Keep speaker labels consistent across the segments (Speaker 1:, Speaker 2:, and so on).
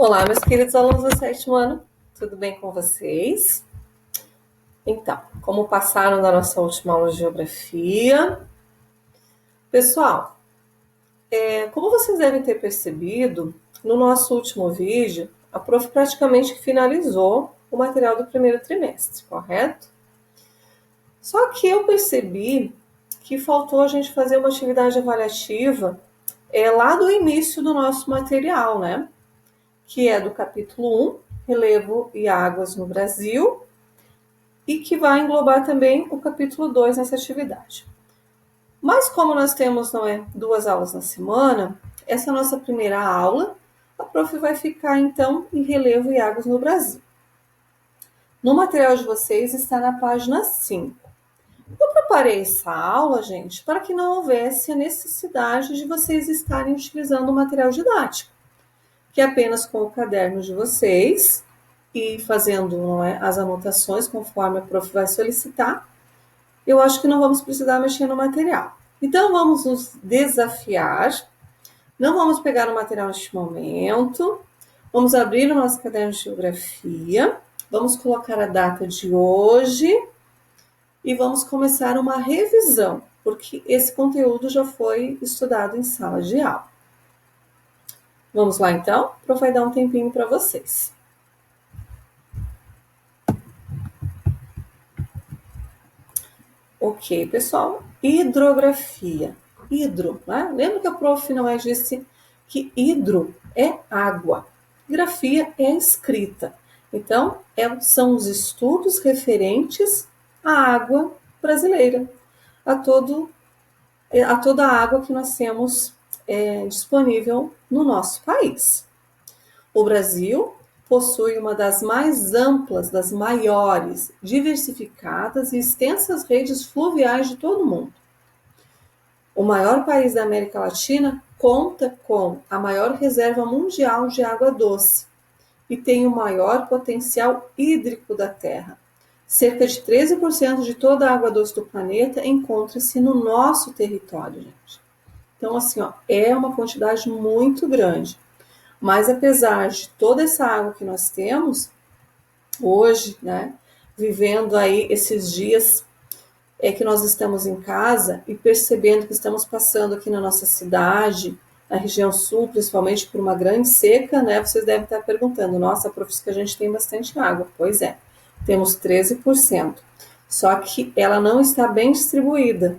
Speaker 1: Olá, meus queridos alunos do sétimo ano, tudo bem com vocês? Então, como passaram na nossa última aula de geografia? Pessoal, como vocês devem ter percebido, no nosso último vídeo, a prof praticamente finalizou o material do primeiro trimestre, correto? Só que eu percebi que faltou a gente fazer uma atividade avaliativa lá do início do nosso material, né? Que é do capítulo 1, Relevo e Águas no Brasil, e que vai englobar também o capítulo 2 nessa atividade. Mas como nós temos 2 aulas na semana, essa nossa primeira aula, a prof vai ficar então em Relevo e Águas no Brasil. No material de vocês está na página 5. Eu preparei essa aula, gente, para que não houvesse a necessidade de vocês estarem utilizando o material didático, que é apenas com o caderno de vocês e fazendo as anotações conforme a prof vai solicitar. Eu acho que não vamos precisar mexer no material. Então, vamos nos desafiar. Não vamos pegar o material neste momento. Vamos abrir o nosso caderno de geografia. Vamos colocar a data de hoje. E vamos começar uma revisão, porque esse conteúdo já foi estudado em sala de aula. Vamos lá, então? A prof vai dar um tempinho para vocês. Ok, pessoal. Hidrografia. Hidro, né? Lembra que a prof não disse que hidro é água. Grafia é escrita. Então, são os estudos referentes à água brasileira, a toda a água que nós temos disponível no nosso país. O Brasil possui uma das mais amplas, das maiores, diversificadas e extensas redes fluviais de todo o mundo. O maior país da América Latina conta com a maior reserva mundial de água doce e tem o maior potencial hídrico da Terra. Cerca de 13% de toda a água doce do planeta encontra-se no nosso território, gente. Então, assim, é uma quantidade muito grande. Mas apesar de toda essa água que nós temos hoje, né, vivendo aí esses dias que nós estamos em casa e percebendo que estamos passando aqui na nossa cidade, na região sul, principalmente por uma grande seca, né, vocês devem estar perguntando, nossa, prof, que a gente tem bastante água. Pois é, temos 13%. Só que ela não está bem distribuída.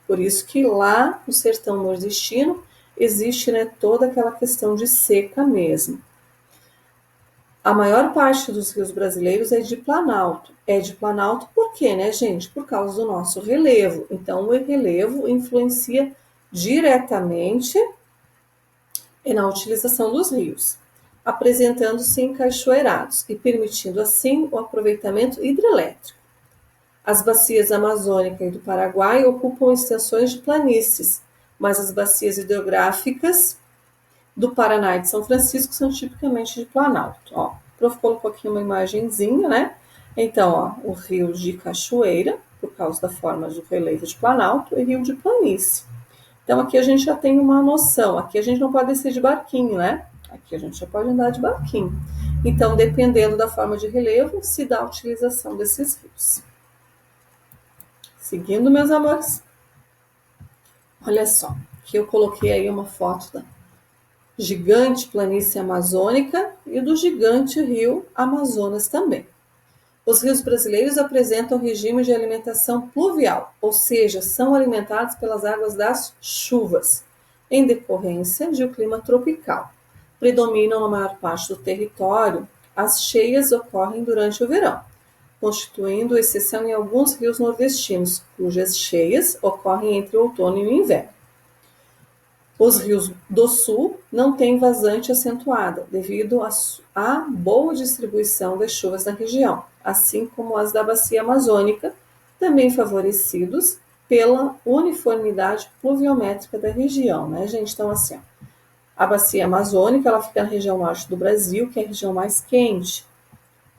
Speaker 1: Por isso que lá no sertão nordestino existe, né, toda aquela questão de seca mesmo. A maior parte dos rios brasileiros é de planalto. É de planalto por quê, né, gente? Por causa do nosso relevo. Então, o relevo influencia diretamente na utilização dos rios, apresentando-se encachoeirados e permitindo, assim, o aproveitamento hidrelétrico. As bacias amazônica e do Paraguai ocupam extensões de planícies, mas as bacias hidrográficas do Paraná e de São Francisco são tipicamente de planalto. Ó, o prof colocou aqui uma imagenzinha, né? Então, ó, o rio de cachoeira, por causa da forma do relevo de planalto, e rio de planície. Então, aqui a gente já tem uma noção. Aqui a gente não pode descer de barquinho, né? Aqui a gente já pode andar de barquinho. Então, dependendo da forma de relevo, se dá a utilização desses rios. Seguindo, meus amores. Olha só, aqui eu coloquei aí uma foto da gigante planície amazônica e do gigante rio Amazonas também. Os rios brasileiros apresentam regime de alimentação pluvial, ou seja, são alimentados pelas águas das chuvas, em decorrência de um clima tropical. Predominam na maior parte do território, as cheias ocorrem durante o verão, constituindo exceção em alguns rios nordestinos, cujas cheias ocorrem entre o outono e o inverno. Os rios do sul não têm vazante acentuada, devido à boa distribuição das chuvas na região, assim como as da bacia amazônica, também favorecidos pela uniformidade pluviométrica da região, né, gente? Então, assim, a bacia amazônica, ela fica na região norte do Brasil, que é a região mais quente,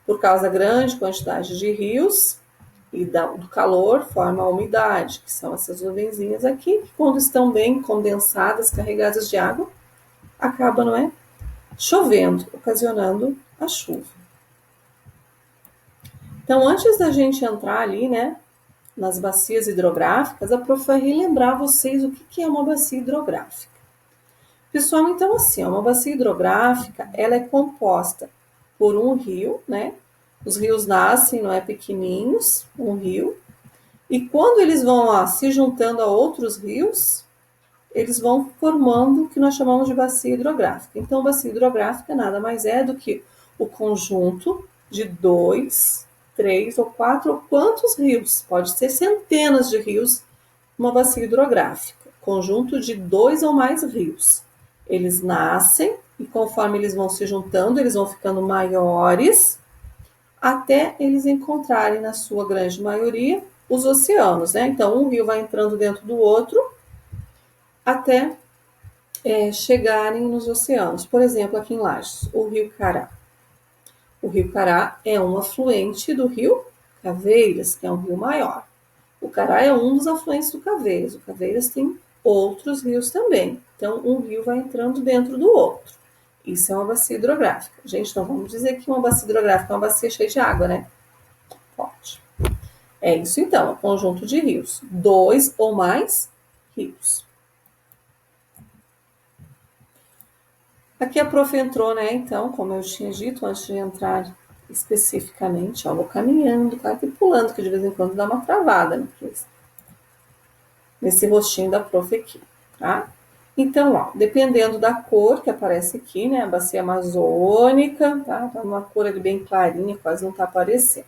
Speaker 1: por causa da grande quantidade de rios e do calor forma a umidade, que são essas nuvenzinhas aqui, que quando estão bem condensadas, carregadas de água, acaba, chovendo, ocasionando a chuva. Então, antes da gente entrar ali, né, nas bacias hidrográficas, a prof vai relembrar vocês o que é uma bacia hidrográfica. Pessoal, então assim, uma bacia hidrográfica, ela é composta por um rio, né? Os rios nascem, não é, pequenininhos, um rio, e quando eles vão se juntando a outros rios, eles vão formando o que nós chamamos de bacia hidrográfica. Então, bacia hidrográfica nada mais é do que o conjunto de 2, 3 ou 4 ou quantos rios, pode ser centenas de rios, uma bacia hidrográfica, conjunto de 2 ou mais rios. Eles nascem e conforme eles vão se juntando, eles vão ficando maiores, até eles encontrarem, na sua grande maioria, os oceanos, né? Então, um rio vai entrando dentro do outro, até chegarem nos oceanos. Por exemplo, aqui em Lages, o Rio Cará. O Rio Cará é um afluente do Rio Caveiras, que é um rio maior. O Cará é um dos afluentes do Caveiras. O Caveiras tem outros rios também. Então, um rio vai entrando dentro do outro. Isso é uma bacia hidrográfica. Gente, não vamos dizer que uma bacia hidrográfica é uma bacia cheia de água, né? Pode. É isso então, é um conjunto de rios. 2 ou mais rios. Aqui a prof entrou, né? Então, como eu tinha dito antes de entrar especificamente, ó, vou caminhando, claro que pulando, que de vez em quando dá uma travada nesse rostinho da prof aqui, tá? Então, ó, dependendo da cor que aparece aqui, né? A bacia amazônica, tá? Tá uma cor ali bem clarinha, quase não tá aparecendo.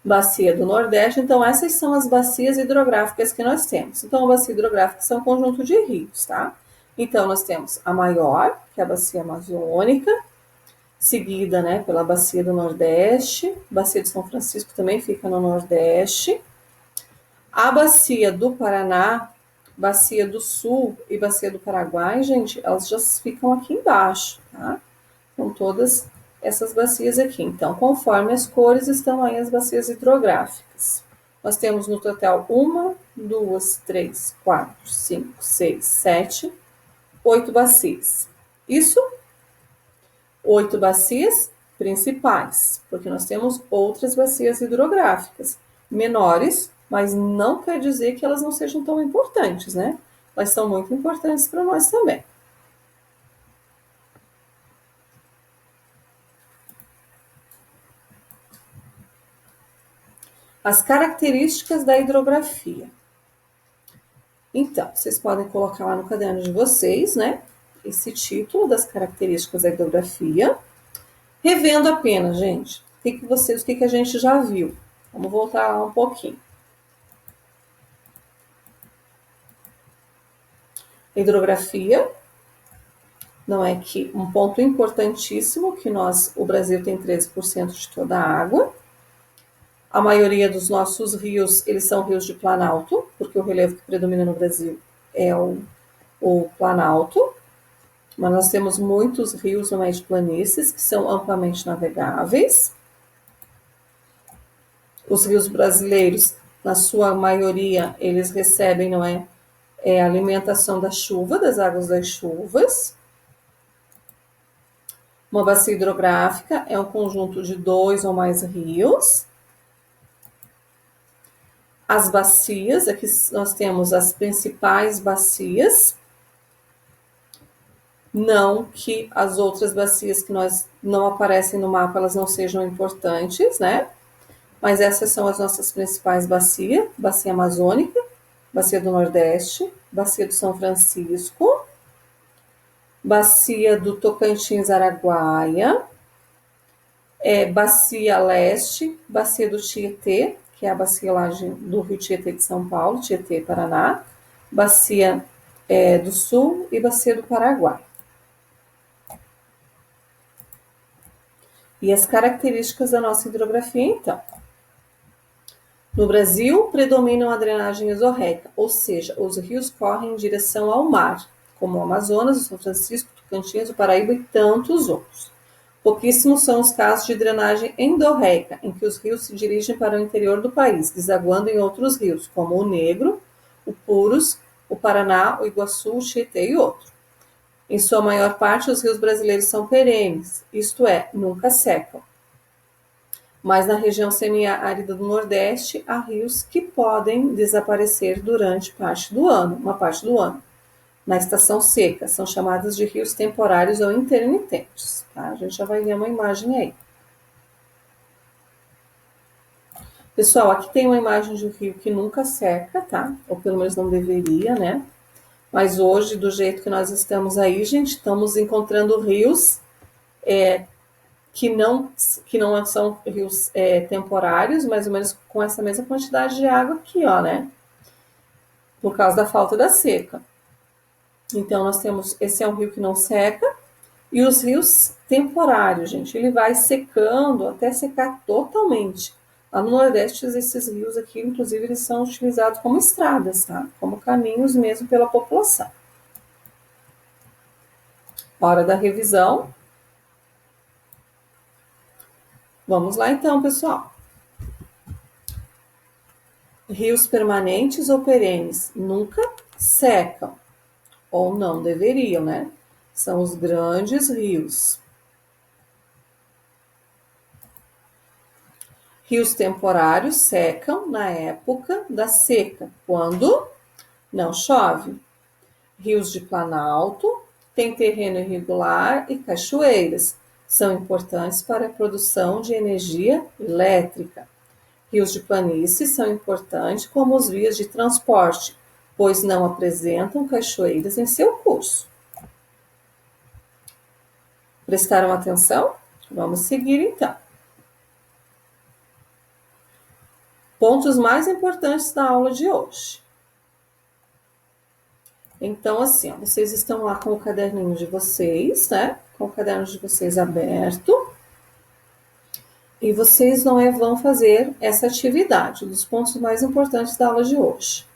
Speaker 1: Bacia do Nordeste, então essas são as bacias hidrográficas que nós temos. Então, a bacia hidrográfica são um conjunto de rios, tá? Então, nós temos a maior, que é a bacia amazônica, seguida, né, pela bacia do Nordeste, bacia de São Francisco também fica no Nordeste, a bacia do Paraná, bacia do Sul e bacia do Paraguai, gente, elas já ficam aqui embaixo, tá? Com todas essas bacias aqui. Então, conforme as cores, estão aí as bacias hidrográficas. Nós temos no total 1, 2, 3, 4, 5, 6, 7, 8 bacias. Isso, 8 bacias principais, porque nós temos outras bacias hidrográficas menores, mas não quer dizer que elas não sejam tão importantes, né? Elas são muito importantes para nós também. As características da hidrografia. Então, vocês podem colocar lá no caderno de vocês, né? Esse título das características da hidrografia. Revendo apenas, gente, o que a gente já viu. Vamos voltar lá um pouquinho. Hidrografia, não é que um ponto importantíssimo que o Brasil tem 13% de toda a água. A maioria dos nossos rios, eles são rios de planalto, porque o relevo que predomina no Brasil é o planalto. Mas nós temos muitos rios no meio de planícies que são amplamente navegáveis. Os rios brasileiros, na sua maioria, eles recebem, não é, a alimentação da chuva, das águas das chuvas. Uma bacia hidrográfica é um conjunto de 2 ou mais rios. As bacias, aqui nós temos as principais bacias, não que as outras bacias que não aparecem no mapa, elas não sejam importantes, né? Mas essas são as nossas principais bacias: bacia amazônica, bacia do Nordeste, bacia do São Francisco, bacia do Tocantins-Araguaia, bacia leste, bacia do Tietê, que é a bacia lá do Rio Tietê de São Paulo, Tietê, Paraná, bacia do Sul e bacia do Paraguai. E as características da nossa hidrografia, então. No Brasil, predominam a drenagem exorreica, ou seja, os rios correm em direção ao mar, como o Amazonas, o São Francisco, o Tocantins, o Paraíba e tantos outros. Pouquíssimos são os casos de drenagem endorreica, em que os rios se dirigem para o interior do país, desaguando em outros rios, como o Negro, o Purus, o Paraná, o Iguaçu, o Tietê e outros. Em sua maior parte, os rios brasileiros são perenes, isto é, nunca secam. Mas na região semiárida do Nordeste, há rios que podem desaparecer durante uma parte do ano. Na estação seca, são chamados de rios temporários ou intermitentes. Tá? A gente já vai ver uma imagem aí. Pessoal, aqui tem uma imagem de um rio que nunca seca, tá? Ou pelo menos não deveria, né? Mas hoje, do jeito que nós estamos aí, gente, estamos encontrando rios que não são rios temporários, mais ou menos com essa mesma quantidade de água aqui, ó, né? Por causa da falta da seca. Então, nós temos, esse é um rio que não seca, e os rios temporários, gente, ele vai secando até secar totalmente. Lá no Nordeste, esses rios aqui, inclusive, eles são utilizados como estradas, tá? Como caminhos mesmo pela população. Hora da revisão. Vamos lá então, pessoal. Rios permanentes ou perenes nunca secam, ou não deveriam, né? São os grandes rios. Rios temporários secam na época da seca, quando não chove. Rios de planalto têm terreno irregular e cachoeiras. São importantes para a produção de energia elétrica. Rios de planície são importantes como os vias de transporte, pois não apresentam cachoeiras em seu curso. Prestaram atenção? Vamos seguir então. Pontos mais importantes da aula de hoje. Então, assim, ó, vocês estão lá com o caderninho de vocês, né? Com o caderno de vocês aberto. E vocês vão fazer essa atividade, dos pontos mais importantes da aula de hoje.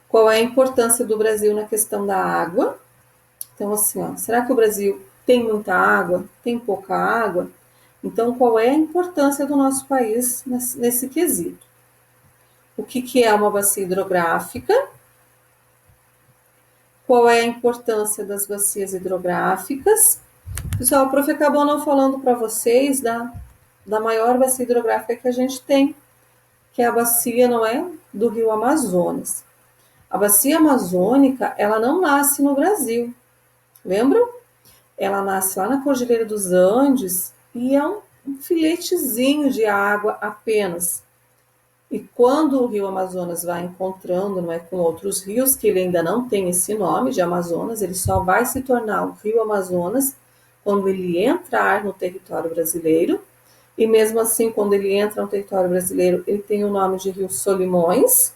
Speaker 1: Qual é a importância do Brasil na questão da água? Então, assim, ó, será que o Brasil tem muita água? Tem pouca água? Então, qual é a importância do nosso país nesse quesito? O que é uma bacia hidrográfica? Qual é a importância das bacias hidrográficas? Pessoal, o prof acabou não falando para vocês da maior bacia hidrográfica que a gente tem, que é a bacia, não é, do Rio Amazonas. A bacia amazônica, ela não nasce no Brasil, lembram? Ela nasce lá na Cordilheira dos Andes e é um filetezinho de água apenas. E quando o Rio Amazonas vai encontrando, não é, com outros rios, que ele ainda não tem esse nome de Amazonas, ele só vai se tornar o Rio Amazonas quando ele entrar no território brasileiro. E mesmo assim, quando ele entra no território brasileiro, ele tem o nome de Rio Solimões.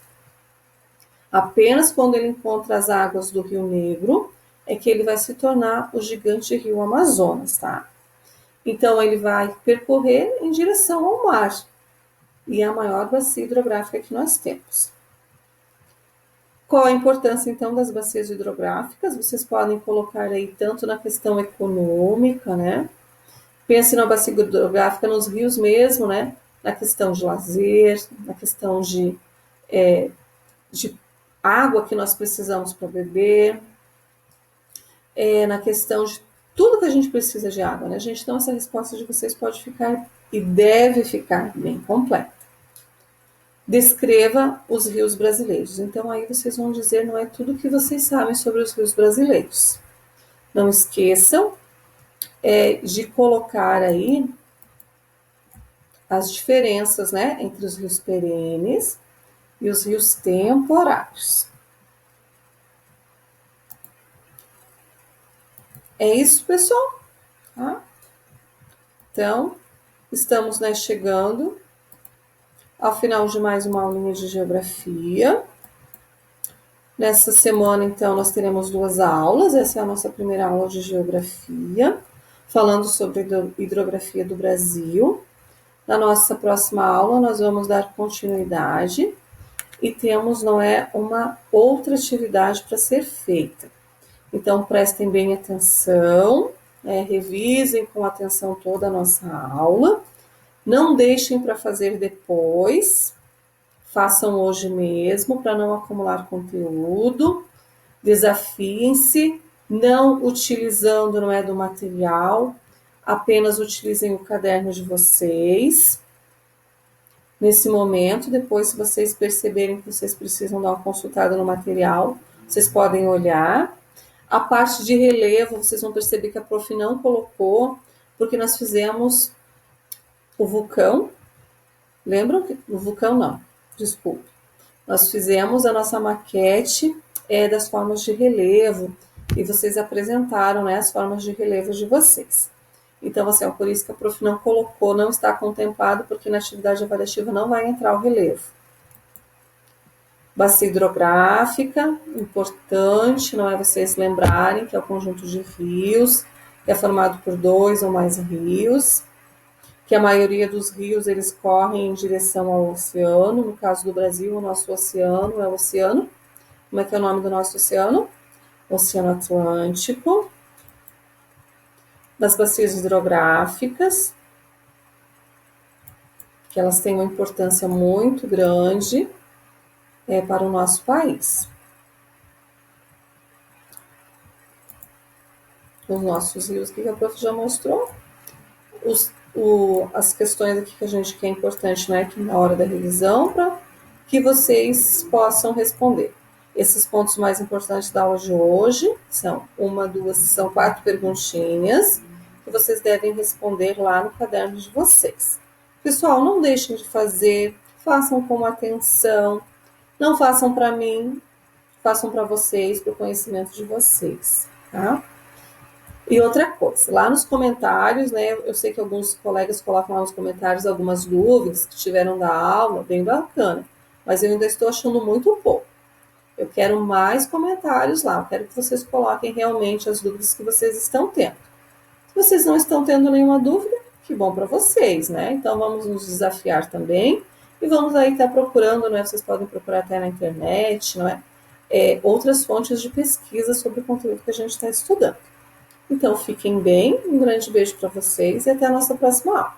Speaker 1: Apenas quando ele encontra as águas do Rio Negro é que ele vai se tornar o gigante Rio Amazonas, tá? Então, ele vai percorrer em direção ao mar. E é a maior bacia hidrográfica que nós temos. Qual a importância, então, das bacias hidrográficas? Vocês podem colocar aí tanto na questão econômica, né? Pense na bacia hidrográfica nos rios mesmo, né? Na questão de lazer, na questão de água que nós precisamos para beber, na questão de tudo que a gente precisa de água, né, gente? Então, essa resposta de vocês pode ficar e deve ficar bem completa. Descreva os rios brasileiros. Então, aí vocês vão dizer, não é tudo que vocês sabem sobre os rios brasileiros. Não esqueçam de colocar aí as diferenças, né, entre os rios perenes e os rios temporários. É isso, pessoal? Tá? Então, estamos, né, chegando ao final de mais uma aulinha de geografia. Nessa semana, então, nós teremos 2 aulas. Essa é a nossa primeira aula de geografia, falando sobre a hidrografia do Brasil. Na nossa próxima aula, nós vamos dar continuidade e temos, não é, uma outra atividade para ser feita. Então, prestem bem atenção, revisem com atenção toda a nossa aula. Não deixem para fazer depois, façam hoje mesmo para não acumular conteúdo. Desafiem-se, não utilizando, não é, do material, apenas utilizem o caderno de vocês. Nesse momento, depois, se vocês perceberem que vocês precisam dar uma consultada no material, vocês podem olhar. A parte de relevo, vocês vão perceber que a prof não colocou, porque nós fizemos o vulcão. Lembram que o vulcão não, desculpa. Nós fizemos a nossa maquete das formas de relevo e vocês apresentaram, né, as formas de relevo de vocês. Então, assim, por isso que a prof não colocou, não está contemplado, porque na atividade avaliativa não vai entrar o relevo. Bacia hidrográfica, importante, não é vocês lembrarem que é o conjunto de rios, que é formado por 2 ou mais rios, que a maioria dos rios eles correm em direção ao oceano. No caso do Brasil, o nosso oceano é o oceano. Como é que é o nome do nosso oceano? Oceano Atlântico. Das bacias hidrográficas, que elas têm uma importância muito grande para o nosso país. Os nossos rios, que a prof já mostrou. As questões aqui que a gente quer importante, né, que na hora da revisão, para que vocês possam responder. Esses pontos mais importantes da aula de hoje são 4 perguntinhas que vocês devem responder lá no caderno de vocês. Pessoal, não deixem de fazer, façam com atenção, não façam para mim, façam para vocês, para o conhecimento de vocês, tá? E outra coisa, lá nos comentários, né, eu sei que alguns colegas colocam lá nos comentários algumas dúvidas que tiveram da aula, bem bacana, mas eu ainda estou achando muito pouco. Eu quero mais comentários lá, eu quero que vocês coloquem realmente as dúvidas que vocês estão tendo. Se vocês não estão tendo nenhuma dúvida, que bom para vocês, né? Então vamos nos desafiar também e vamos aí estar procurando, né? Vocês podem procurar até na internet, não é? Outras fontes de pesquisa sobre o conteúdo que a gente está estudando. Então, fiquem bem, um grande beijo para vocês e até a nossa próxima aula.